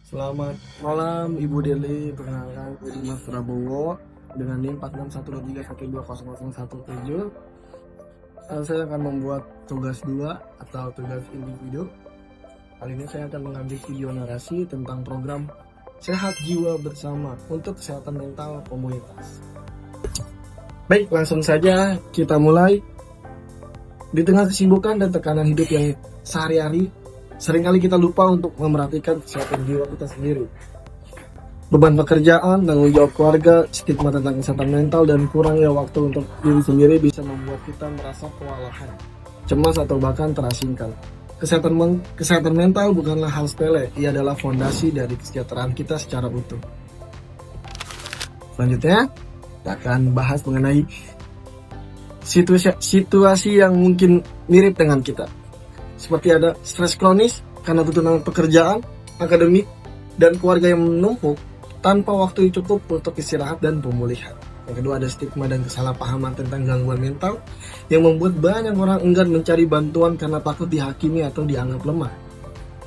Selamat malam Ibu Deli, perkenalkan saya Mas Prabowo dengan NIM 4613120017. Saya akan membuat tugas 2 atau tugas individu. Kali ini saya akan mengambil video narasi tentang program Sehat Jiwa Bersama untuk kesehatan mental komunitas. Baik, langsung saja kita mulai. Di tengah kesibukan dan tekanan hidup yang sehari-hari, seringkali kita lupa untuk memerhatikan kesehatan jiwa kita sendiri. Beban pekerjaan, tanggung jawab keluarga, stigma tentang kesehatan mental, dan kurangnya waktu untuk diri sendiri bisa membuat kita merasa kewalahan, cemas, atau bahkan terasingkan. Kesehatan mental bukanlah hal sepele, ia adalah fondasi dari kesejahteraan kita secara utuh. Selanjutnya, kita akan bahas mengenai situasi yang mungkin mirip dengan kita. Seperti ada stres kronis karena tuntutan pekerjaan, akademik, dan keluarga yang menumpuk tanpa waktu yang cukup untuk istirahat dan pemulihan. Yang kedua ada stigma dan kesalahpahaman tentang gangguan mental yang membuat banyak orang enggan mencari bantuan karena takut dihakimi atau dianggap lemah.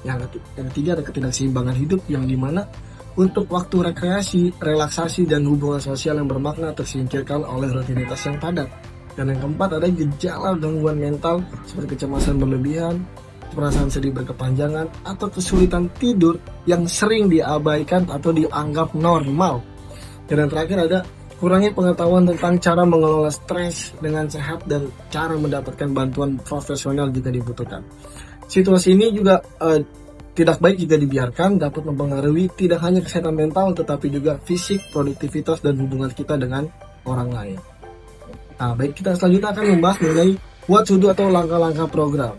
Yang ketiga ada ketidakseimbangan hidup yang dimana untuk waktu rekreasi, relaksasi, dan hubungan sosial yang bermakna tersingkirkan oleh rutinitas yang padat. Dan yang keempat ada gejala gangguan mental seperti kecemasan berlebihan, perasaan sedih berkepanjangan, atau kesulitan tidur yang sering diabaikan atau dianggap normal. Dan yang terakhir ada kurangnya pengetahuan tentang cara mengelola stres dengan sehat dan cara mendapatkan bantuan profesional jika dibutuhkan. Situasi ini juga tidak baik jika dibiarkan, dapat mempengaruhi tidak hanya kesehatan mental tetapi juga fisik, produktivitas, dan hubungan kita dengan orang lain. Nah, baik, kita selanjutnya akan membahas mengenai what to do atau langkah-langkah program.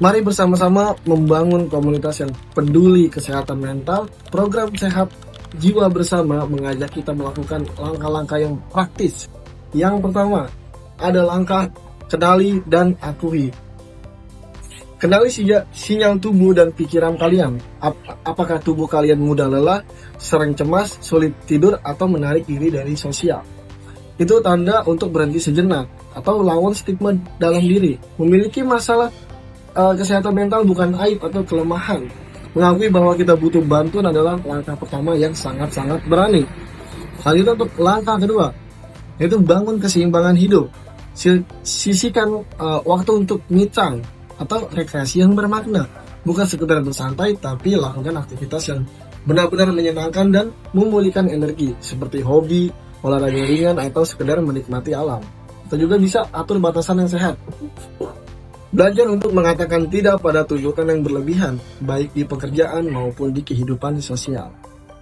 Mari bersama-sama membangun komunitas yang peduli kesehatan mental. Program Sehat Jiwa Bersama mengajak kita melakukan langkah-langkah yang praktis. Yang pertama, ada langkah kenali dan akui. Kenali sinyal tubuh dan pikiran kalian. Apakah tubuh kalian mudah lelah, sering cemas, sulit tidur, atau menarik diri dari sosial? Itu tanda untuk berhenti sejenak atau lawan stigma dalam diri. Memiliki masalah kesehatan mental bukan aib atau kelemahan. Mengakui bahwa kita butuh bantuan adalah langkah pertama yang sangat-sangat berani. Selanjutnya untuk langkah kedua, yaitu bangun keseimbangan hidup. Sisihkan waktu untuk me time atau rekreasi yang bermakna, bukan sekedar bersantai, tapi lakukan aktivitas yang benar-benar menyenangkan dan memulihkan energi, seperti hobi, olahraga ringan, atau sekedar menikmati alam. Kita juga bisa atur batasan yang sehat. Belajar untuk mengatakan tidak pada tuntutan yang berlebihan, baik di pekerjaan maupun di kehidupan sosial.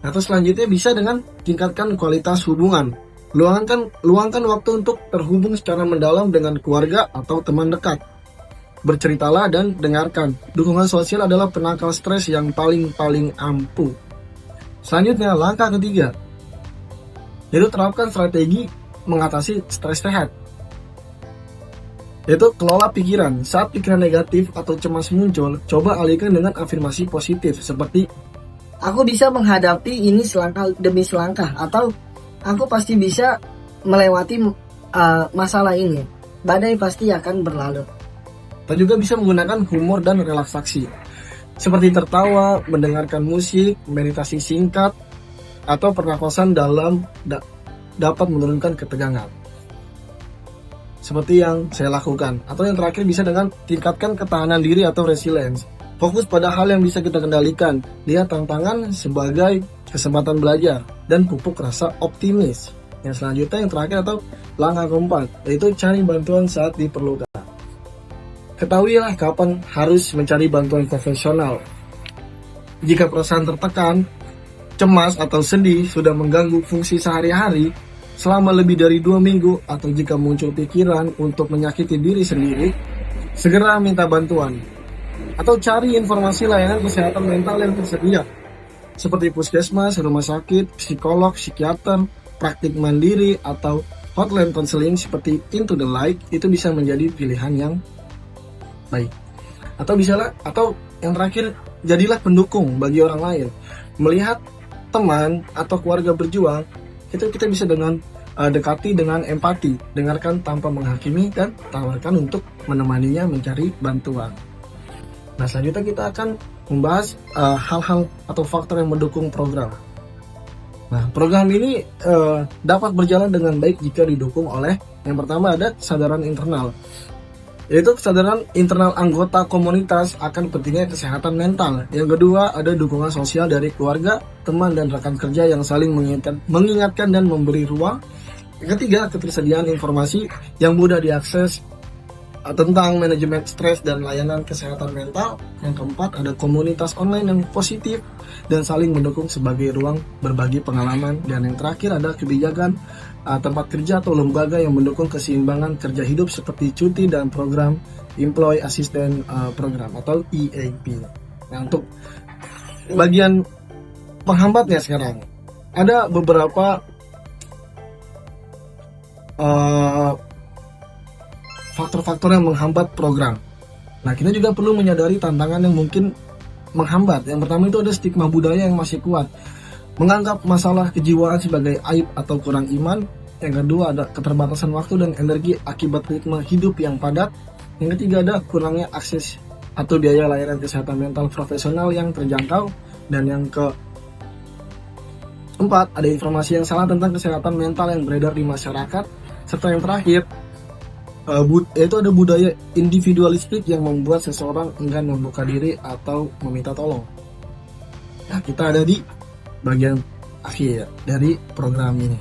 Atau selanjutnya bisa dengan tingkatkan kualitas hubungan. Luangkan waktu untuk terhubung secara mendalam dengan keluarga atau teman dekat. Berceritalah dan dengarkan. Dukungan sosial adalah penangkal stres yang paling ampuh. Selanjutnya, langkah ketiga, yaitu terapkan strategi mengatasi stres sehat. Yaitu kelola pikiran. Saat pikiran negatif atau cemas muncul, coba alihkan dengan afirmasi positif seperti aku bisa menghadapi ini selangkah demi selangkah, atau aku pasti bisa melewati masalah ini. Badai pasti akan berlalu. Kita juga bisa menggunakan humor dan relaksasi, seperti tertawa, mendengarkan musik, meditasi singkat, atau pernapasan dalam dapat menurunkan ketegangan. Seperti yang saya lakukan. Atau yang terakhir bisa dengan tingkatkan ketahanan diri atau resilience. Fokus pada hal yang bisa kita kendalikan. Lihat tantangan sebagai kesempatan belajar dan pupuk rasa optimis. Yang selanjutnya, yang terakhir atau langkah keempat, yaitu cari bantuan saat diperlukan. Ketahuilah kapan harus mencari bantuan profesional. Jika perasaan tertekan, cemas, atau sedih sudah mengganggu fungsi sehari-hari selama lebih dari 2 minggu, atau jika muncul pikiran untuk menyakiti diri sendiri, segera minta bantuan. Atau cari informasi layanan kesehatan mental yang tersedia, seperti puskesmas, rumah sakit, psikolog, psikiater, praktik mandiri, atau hotline konseling seperti Into the Light. Itu bisa menjadi pilihan yang baik. Atau yang terakhir, jadilah pendukung bagi orang lain. Melihat teman atau keluarga berjuang, itu kita bisa dengan dekati dengan empati, dengarkan tanpa menghakimi, dan tawarkan untuk menemaninya mencari bantuan. Nah, selanjutnya kita akan membahas hal-hal atau faktor yang mendukung program. Nah, program ini dapat berjalan dengan baik jika didukung oleh yang pertama ada kesadaran internal, yaitu kesadaran internal anggota komunitas akan pentingnya kesehatan mental. Yang kedua ada dukungan sosial dari keluarga, teman, dan rekan kerja yang saling mengingatkan dan memberi ruang. Yang ketiga, ketersediaan informasi yang mudah diakses tentang manajemen stres dan layanan kesehatan mental. Yang keempat ada komunitas online yang positif dan saling mendukung sebagai ruang berbagi pengalaman. Dan yang terakhir ada kebijakan tempat kerja atau lembaga yang mendukung keseimbangan kerja hidup seperti cuti dan program Employee Assistance Program atau EAP. Nah, untuk bagian penghambatnya sekarang ada beberapa faktor-faktor yang menghambat program. Nah, kita juga perlu menyadari tantangan yang mungkin menghambat. Yang pertama itu ada stigma budaya yang masih kuat, menganggap masalah kejiwaan sebagai aib atau kurang iman. Yang kedua ada keterbatasan waktu dan energi akibat ritme hidup yang padat. Yang ketiga ada kurangnya akses atau biaya layanan kesehatan mental profesional yang terjangkau. Dan yang keempat ada informasi yang salah tentang kesehatan mental yang beredar di masyarakat. Serta yang terakhir itu ada budaya individualistik yang membuat seseorang enggan membuka diri atau meminta tolong. Nah, kita ada di bagian akhir dari program ini,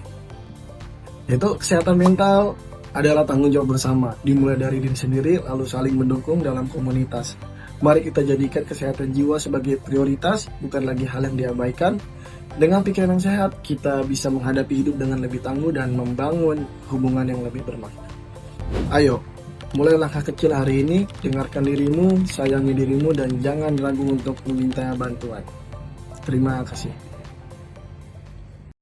yaitu kesehatan mental adalah tanggung jawab bersama, dimulai dari diri sendiri lalu saling mendukung dalam komunitas. Mari kita jadikan kesehatan jiwa sebagai prioritas, bukan lagi hal yang diabaikan. Dengan pikiran yang sehat, kita bisa menghadapi hidup dengan lebih tangguh dan membangun hubungan yang lebih bermakna. Ayo, mulai langkah kecil hari ini, dengarkan dirimu, sayangi dirimu, dan jangan ragu untuk meminta bantuan. Terima kasih.